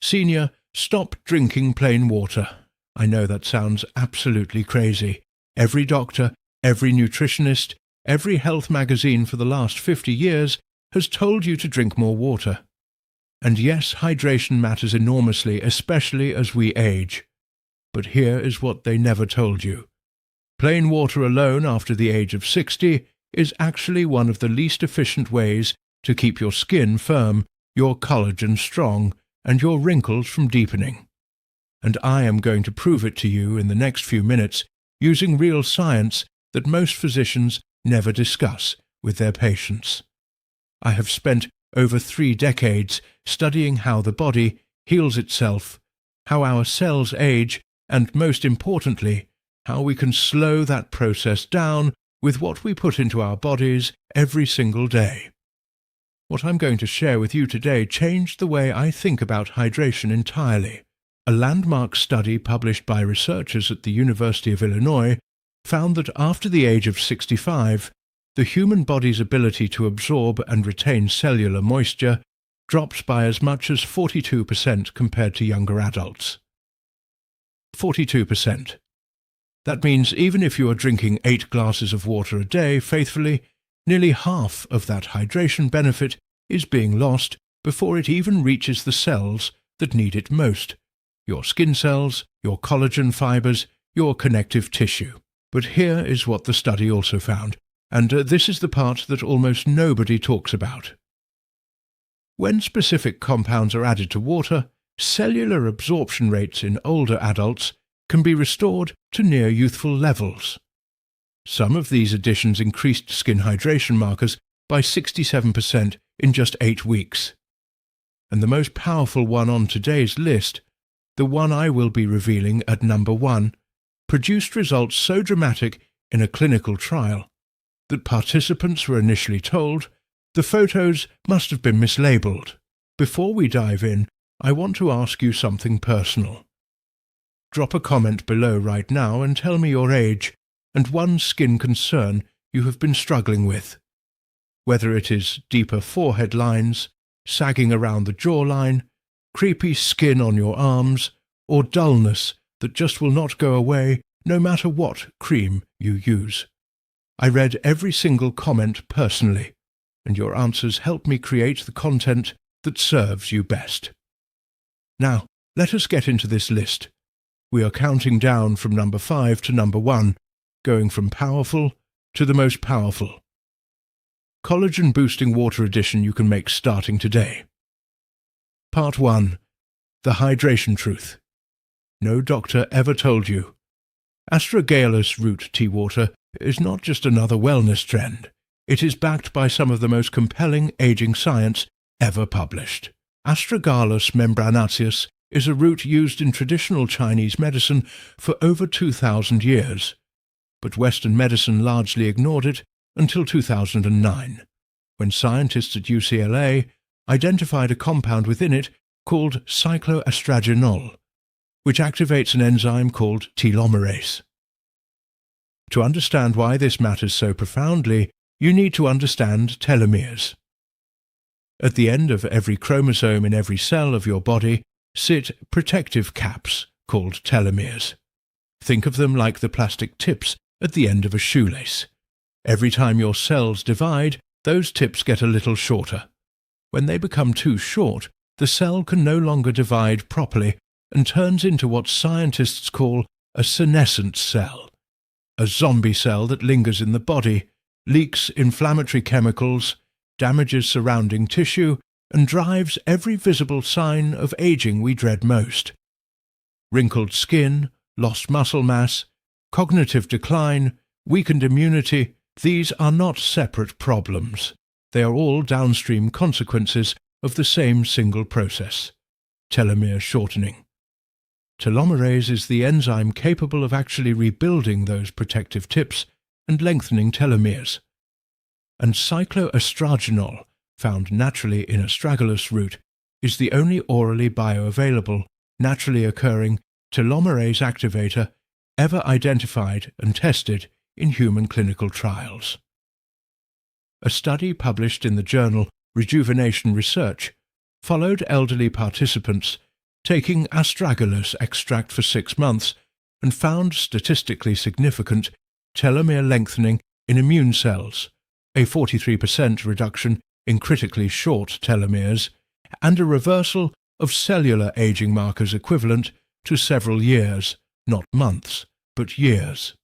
Senior, stop drinking plain water. I know that sounds absolutely crazy. Every doctor, every nutritionist, every health magazine for the last 50 years has told you to drink more water. And yes, hydration matters enormously, especially as we age. But here is what they never told you. Plain water alone after the age of 60 is actually one of the least efficient ways to keep your skin firm, your collagen strong, and your wrinkles from deepening. And I am going to prove it to you in the next few minutes using real science that most physicians never discuss with their patients. I have spent over 3 decades studying how the body heals itself, how our cells age, and most importantly, how we can slow that process down with what we put into our bodies every single day. What I'm going to share with you today changed the way I think about hydration entirely. A landmark study published by researchers at the University of Illinois found that after the age of 65, the human body's ability to absorb and retain cellular moisture drops by as much as 42% compared to younger adults. 42%. That means even if you are drinking 8 glasses of water a day faithfully, nearly half of that hydration benefit is being lost before it even reaches the cells that need it most: your skin cells, your collagen fibers, your connective tissue. But here is what the study also found, and this is the part that almost nobody talks about. When specific compounds are added to water, cellular absorption rates in older adults can be restored to near youthful levels. Some of these additions increased skin hydration markers by 67% in just 8 weeks. And the most powerful one on today's list, the one I will be revealing at number 1, produced results so dramatic in a clinical trial that participants were initially told the photos must have been mislabeled. Before we dive in, I want to ask you something personal. Drop a comment below right now and tell me your age and one skin concern you have been struggling with. Whether it is deeper forehead lines, sagging around the jawline, creepy skin on your arms, or dullness that just will not go away no matter what cream you use. I read every single comment personally, and your answers help me create the content that serves you best. Now, let us get into this list. We are counting down from number 5 to number 1, going from powerful to the most powerful. Collagen-boosting water addition you can make starting today. Part 1. The hydration truth. No doctor ever told you. Astragalus root tea water is not just another wellness trend. It is backed by some of the most compelling aging science ever published. Astragalus membranaceus is a root used in traditional Chinese medicine for over 2,000 years, but Western medicine largely ignored it until 2009, when scientists at UCLA identified a compound within it called cycloastragenol, which activates an enzyme called telomerase. To understand why this matters so profoundly, you need to understand telomeres. At the end of every chromosome in every cell of your body sit protective caps called telomeres. Think of them like the plastic tips at the end of a shoelace. Every time your cells divide, those tips get a little shorter. When they become too short, the cell can no longer divide properly and turns into what scientists call a senescent cell, a zombie cell that lingers in the body, leaks inflammatory chemicals, damages surrounding tissue, and drives every visible sign of aging we dread most. Wrinkled skin, lost muscle mass, cognitive decline, weakened immunity, these are not separate problems. They are all downstream consequences of the same single process: telomere shortening. Telomerase is the enzyme capable of actually rebuilding those protective tips and lengthening telomeres. And cycloastragenol, found naturally in Astragalus root, is the only orally bioavailable, naturally occurring telomerase activator ever identified and tested in human clinical trials. A study published in the journal Rejuvenation Research followed elderly participants taking Astragalus extract for 6 months and found statistically significant telomere lengthening in immune cells, a 43% reduction in critically short telomeres, and a reversal of cellular aging markers equivalent to several years, not months, but years.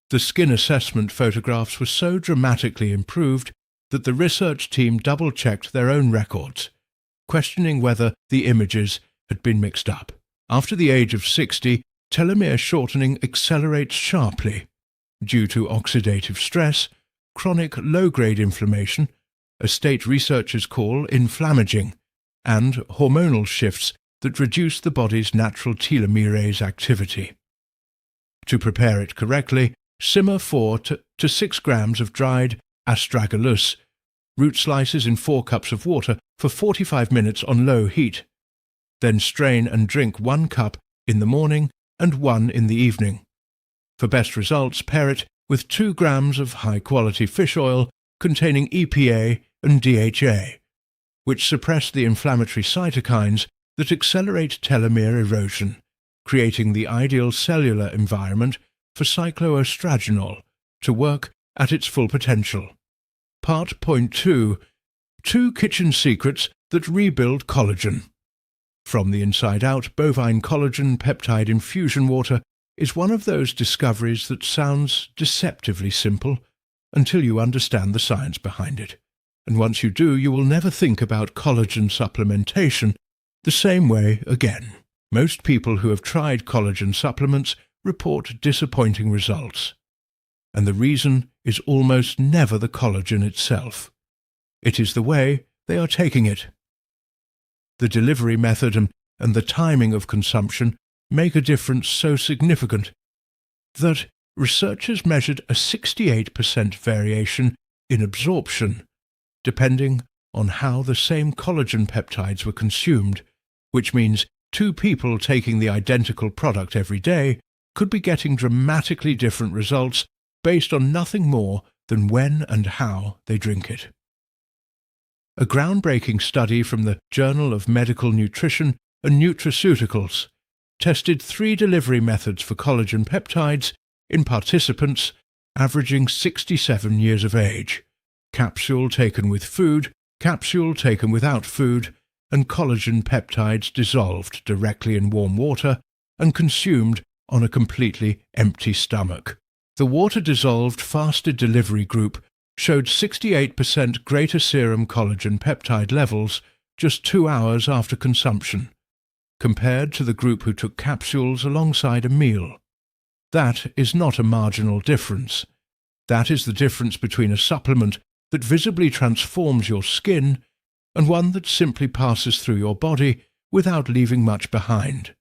The skin assessment photographs were so dramatically improved that the research team double-checked their own records, questioning whether the images had been mixed up. After the age of 60, telomere shortening accelerates sharply due to oxidative stress, chronic low-grade inflammation, a state researchers call inflammaging, and hormonal shifts that reduce the body's natural telomerase activity. To prepare it correctly, simmer 4 to 6 grams of dried Astragalus root slices in 4 cups of water for 45 minutes on low heat. Then strain and drink 1 cup in the morning and 1 in the evening. For best results, pair it with 2 grams of high-quality fish oil containing EPA and DHA, which suppress the inflammatory cytokines that accelerate telomere erosion, creating the ideal cellular environment for cycloostragenol to work at its full potential. Part Point 2. 2 kitchen secrets that rebuild collagen. From the inside out, bovine collagen peptide infusion water is one of those discoveries that sounds deceptively simple until you understand the science behind it. And once you do, you will never think about collagen supplementation the same way again. Most people who have tried collagen supplements report disappointing results. And the reason is almost never the collagen itself. It is the way they are taking it. The delivery method and the timing of consumption make a difference so significant that researchers measured a 68% variation in absorption, depending on how the same collagen peptides were consumed, which means 2 people taking the identical product every day could be getting dramatically different results based on nothing more than when and how they drink it. A groundbreaking study from the Journal of Medical Nutrition and Nutraceuticals tested 3 delivery methods for collagen peptides in participants averaging 67 years of age: capsule taken with food, capsule taken without food, and collagen peptides dissolved directly in warm water and consumed on a completely empty stomach. The water-dissolved fasted delivery group showed 68% greater serum collagen peptide levels just 2 hours after consumption, compared to the group who took capsules alongside a meal. That is not a marginal difference. That is the difference between a supplement that visibly transforms your skin and one that simply passes through your body without leaving much behind.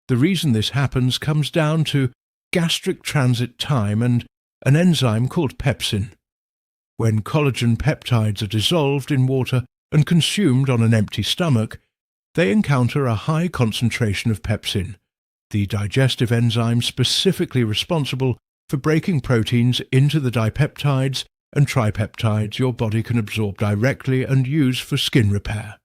The reason this happens comes down to gastric transit time and an enzyme called pepsin. When collagen peptides are dissolved in water and consumed on an empty stomach, they encounter a high concentration of pepsin, the digestive enzyme specifically responsible for breaking proteins into the dipeptides and tripeptides your body can absorb directly and use for skin repair.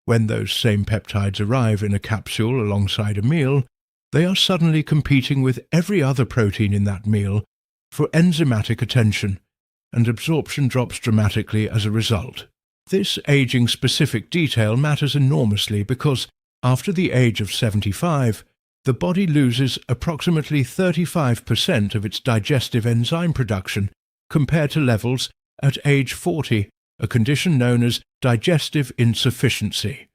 When those same peptides arrive in a capsule alongside a meal, they are suddenly competing with every other protein in that meal for enzymatic attention, and absorption drops dramatically as a result. This aging-specific detail matters enormously because, after the age of 75, the body loses approximately 35% of its digestive enzyme production compared to levels at age 40, a condition known as digestive insufficiency.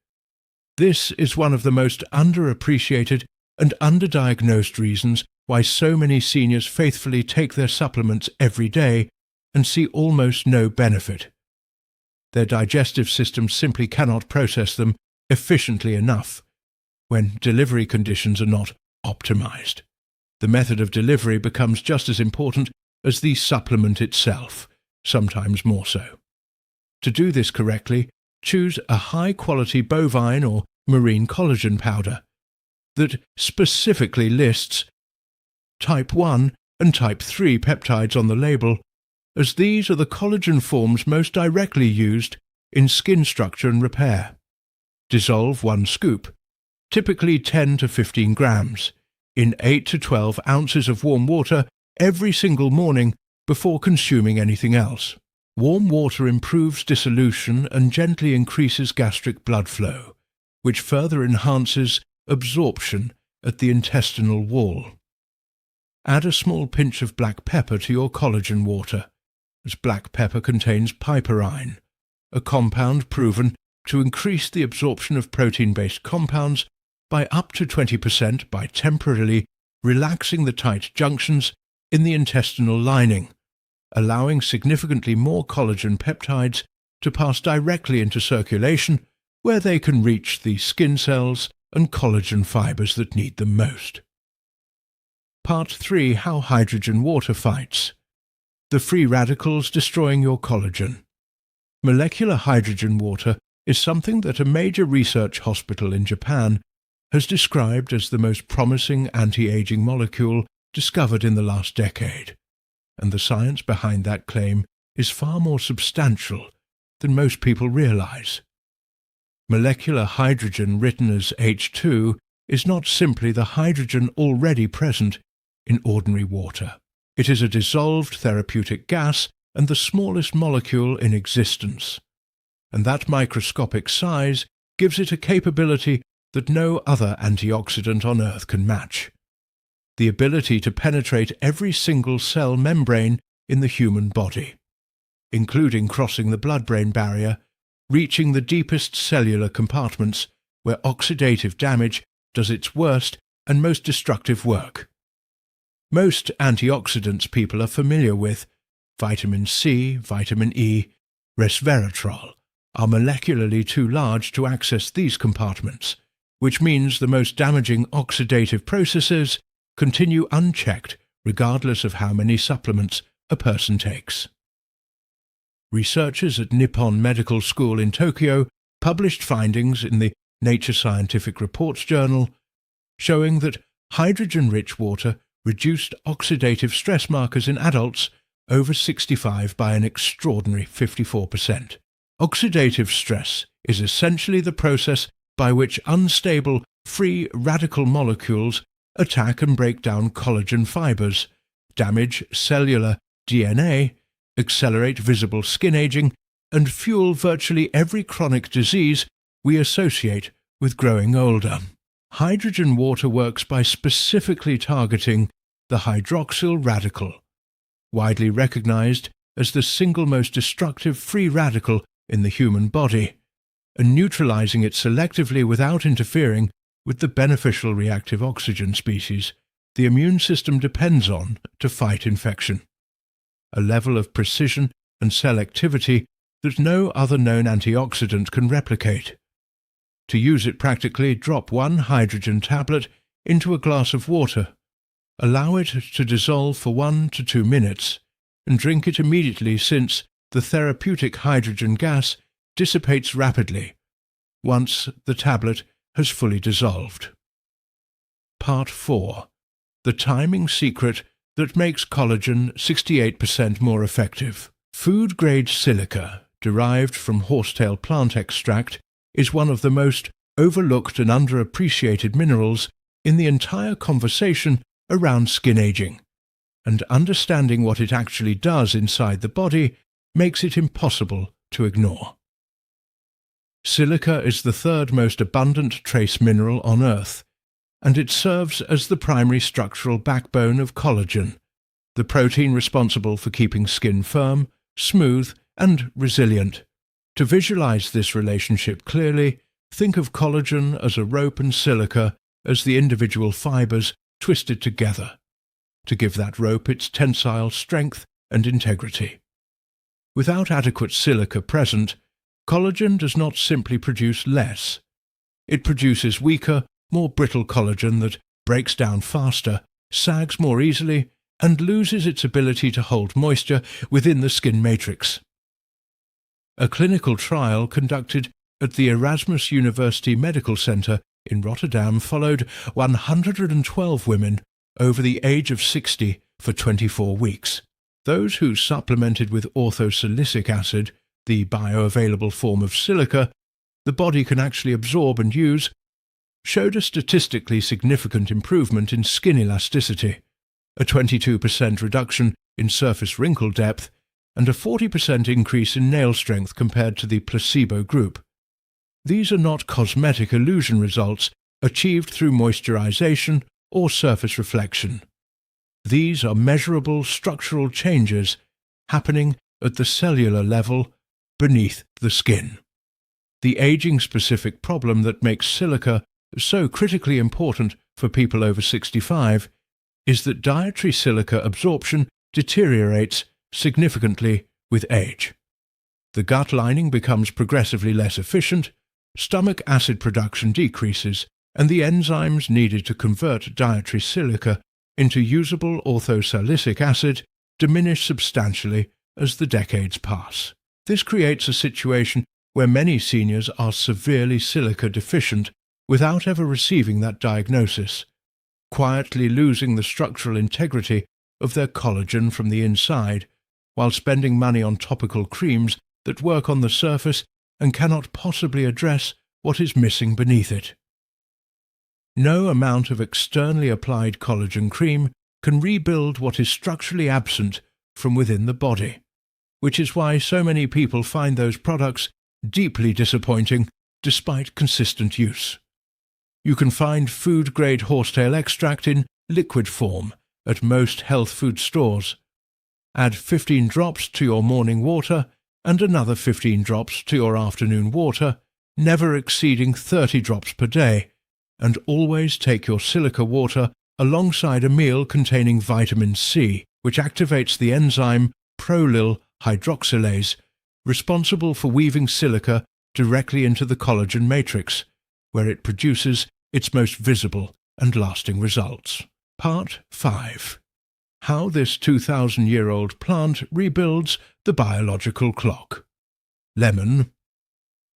This is one of the most underappreciated and underdiagnosed reasons why so many seniors faithfully take their supplements every day and see almost no benefit. Their digestive system simply cannot process them efficiently enough when delivery conditions are not optimized. The method of delivery becomes just as important as the supplement itself, sometimes more so. To do this correctly, choose a high-quality bovine or marine collagen powder that specifically lists type 1 and type 3 peptides on the label, as these are the collagen forms most directly used in skin structure and repair. Dissolve 1 scoop, typically 10 to 15 grams, in 8 to 12 ounces of warm water every single morning before consuming anything else. Warm water improves dissolution and gently increases gastric blood flow, which further enhances absorption at the intestinal wall. Add a small pinch of black pepper to your collagen water, as black pepper contains piperine, a compound proven to increase the absorption of protein-based compounds by up to 20% by temporarily relaxing the tight junctions in the intestinal lining, allowing significantly more collagen peptides to pass directly into circulation where they can reach the skin cells and collagen fibers that need them most. Part 3. How hydrogen water fights. The free radicals destroying your collagen. Molecular hydrogen water is something that a major research hospital in Japan has described as the most promising anti-aging molecule discovered in the last decade, and the science behind that claim is far more substantial than most people realize. Molecular hydrogen, written as H2, is not simply the hydrogen already present in ordinary water. It is a dissolved therapeutic gas and the smallest molecule in existence, and that microscopic size gives it a capability that no other antioxidant on Earth can match: the ability to penetrate every single cell membrane in the human body, including crossing the blood-brain barrier, reaching the deepest cellular compartments where oxidative damage does its worst and most destructive work. Most antioxidants people are familiar with, vitamin C, vitamin E, resveratrol, are molecularly too large to access these compartments, which means the most damaging oxidative processes continue unchecked regardless of how many supplements a person takes. Researchers at Nippon Medical School in Tokyo published findings in the Nature Scientific Reports journal showing that hydrogen-rich water reduced oxidative stress markers in adults over 65 by an extraordinary 54%. Oxidative stress is essentially the process by which unstable, free radical molecules attack and break down collagen fibers, damage cellular DNA, accelerate visible skin aging, and fuel virtually every chronic disease we associate with growing older. Hydrogen water works by specifically targeting the hydroxyl radical, widely recognized as the single most destructive free radical in the human body, and neutralizing it selectively without interfering with the beneficial reactive oxygen species the immune system depends on to fight infection, a level of precision and selectivity that no other known antioxidant can replicate. To use it practically, drop 1 hydrogen tablet into a glass of water, allow it to dissolve for 1 to 2 minutes, and drink it immediately, since the therapeutic hydrogen gas dissipates rapidly once the tablet has fully dissolved. Part 4. The timing secret that makes collagen 68% more effective. Food-grade silica, derived from horsetail plant extract, is one of the most overlooked and underappreciated minerals in the entire conversation around skin aging, and understanding what it actually does inside the body makes it impossible to ignore. Silica is the 3rd most abundant trace mineral on Earth, and it serves as the primary structural backbone of collagen, the protein responsible for keeping skin firm, smooth, and resilient. To visualize this relationship clearly, think of collagen as a rope and silica as the individual fibers twisted together, to give that rope its tensile strength and integrity. Without adequate silica present, collagen does not simply produce less. It produces weaker, more brittle collagen that breaks down faster, sags more easily, and loses its ability to hold moisture within the skin matrix. A clinical trial conducted at the Erasmus University Medical Center in Rotterdam followed 112 women over the age of 60 for 24 weeks. Those who supplemented with orthosilicic acid, the bioavailable form of silica, the body can actually absorb and use, showed a statistically significant improvement in skin elasticity, a 22% reduction in surface wrinkle depth, and a 40% increase in nail strength compared to the placebo group. These are not cosmetic illusion results achieved through moisturization or surface reflection. These are measurable structural changes happening at the cellular level beneath the skin. The aging-specific problem that makes silica so critically important for people over 65 is that dietary silica absorption deteriorates significantly with age. The gut lining becomes progressively less efficient, stomach acid production decreases, and the enzymes needed to convert dietary silica into usable orthosilicic acid diminish substantially as the decades pass. This creates a situation where many seniors are severely silica deficient without ever receiving that diagnosis, quietly losing the structural integrity of their collagen from the inside, while spending money on topical creams that work on the surface and cannot possibly address what is missing beneath it. No amount of externally applied collagen cream can rebuild what is structurally absent from within the body, which is why so many people find those products deeply disappointing despite consistent use. You can find food-grade horsetail extract in liquid form at most health food stores. Add 15 drops to your morning water and another 15 drops to your afternoon water, never exceeding 30 drops per day, and always take your silica water alongside a meal containing vitamin C, which activates the enzyme prolyl hydroxylase, responsible for weaving silica directly into the collagen matrix, where it produces its most visible and lasting results. Part 5. How this 2,000-year-old plant rebuilds the biological clock. Lemon.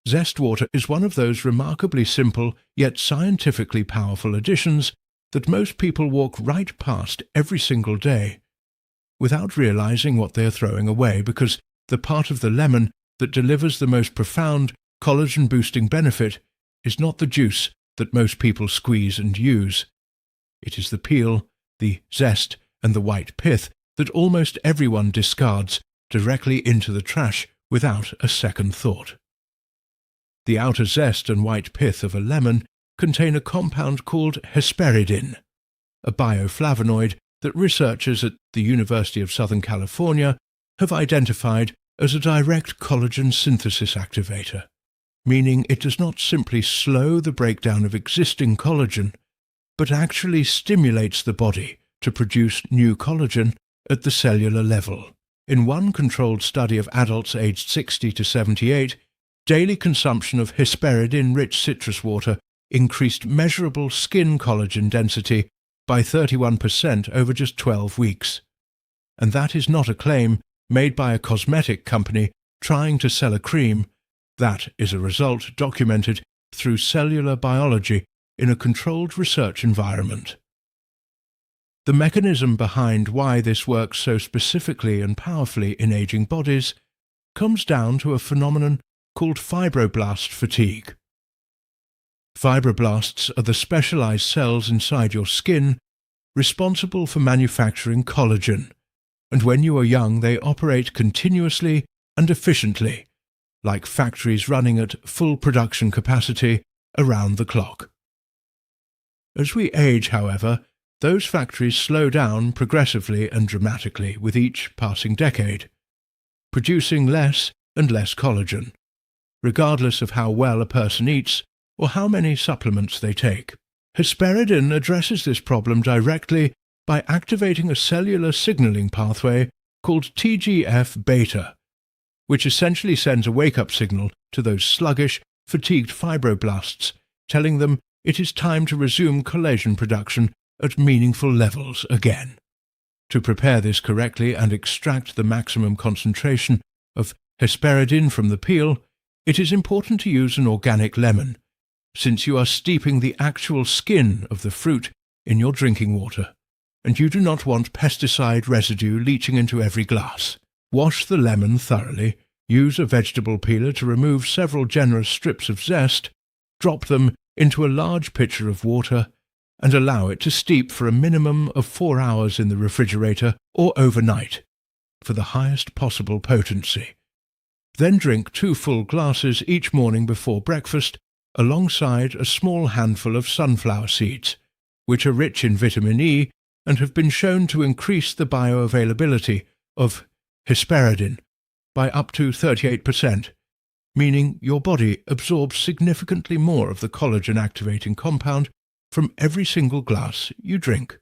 Zest water is one of those remarkably simple yet scientifically powerful additions that most people walk right past every single day without realizing what they are throwing away, because the part of the lemon that delivers the most profound collagen-boosting benefit is not the juice that most people squeeze and use. It is the peel, the zest, and the white pith that almost everyone discards directly into the trash without a second thought. The outer zest and white pith of a lemon contain a compound called Hesperidin, a bioflavonoid that researchers at the University of Southern California have identified as a direct collagen synthesis activator, meaning it does not simply slow the breakdown of existing collagen, but actually stimulates the body to produce new collagen at the cellular level. In one controlled study of adults aged 60 to 78, daily consumption of Hesperidin-rich citrus water increased measurable skin collagen density by 31% over just 12 weeks. And that is not a claim made by a cosmetic company trying to sell a cream. That is a result documented through cellular biology in a controlled research environment. The mechanism behind why this works so specifically and powerfully in aging bodies comes down to a phenomenon called fibroblast fatigue. Fibroblasts are the specialized cells inside your skin responsible for manufacturing collagen, and when you are young they operate continuously and efficiently, like factories running at full production capacity around the clock. As we age, however, those factories slow down progressively and dramatically with each passing decade, producing less and less collagen, regardless of how well a person eats or how many supplements they take. Hesperidin addresses this problem directly by activating a cellular signaling pathway called TGF-beta, which essentially sends a wake-up signal to those sluggish, fatigued fibroblasts, telling them it is time to resume collagen production at meaningful levels again. To prepare this correctly and extract the maximum concentration of Hesperidin from the peel, it is important to use an organic lemon, since you are steeping the actual skin of the fruit in your drinking water, and you do not want pesticide residue leaching into every glass. Wash the lemon thoroughly, Use a vegetable peeler to remove several generous strips of zest, drop them into a large pitcher of water, and allow it to steep for a minimum of 4 hours in the refrigerator or overnight for the highest possible potency. Then drink 2 full glasses each morning before breakfast, alongside a small handful of sunflower seeds, which are rich in vitamin E and have been shown to increase the bioavailability of Hesperidin by up to 38%, meaning your body absorbs significantly more of the collagen-activating compound from every single glass you drink.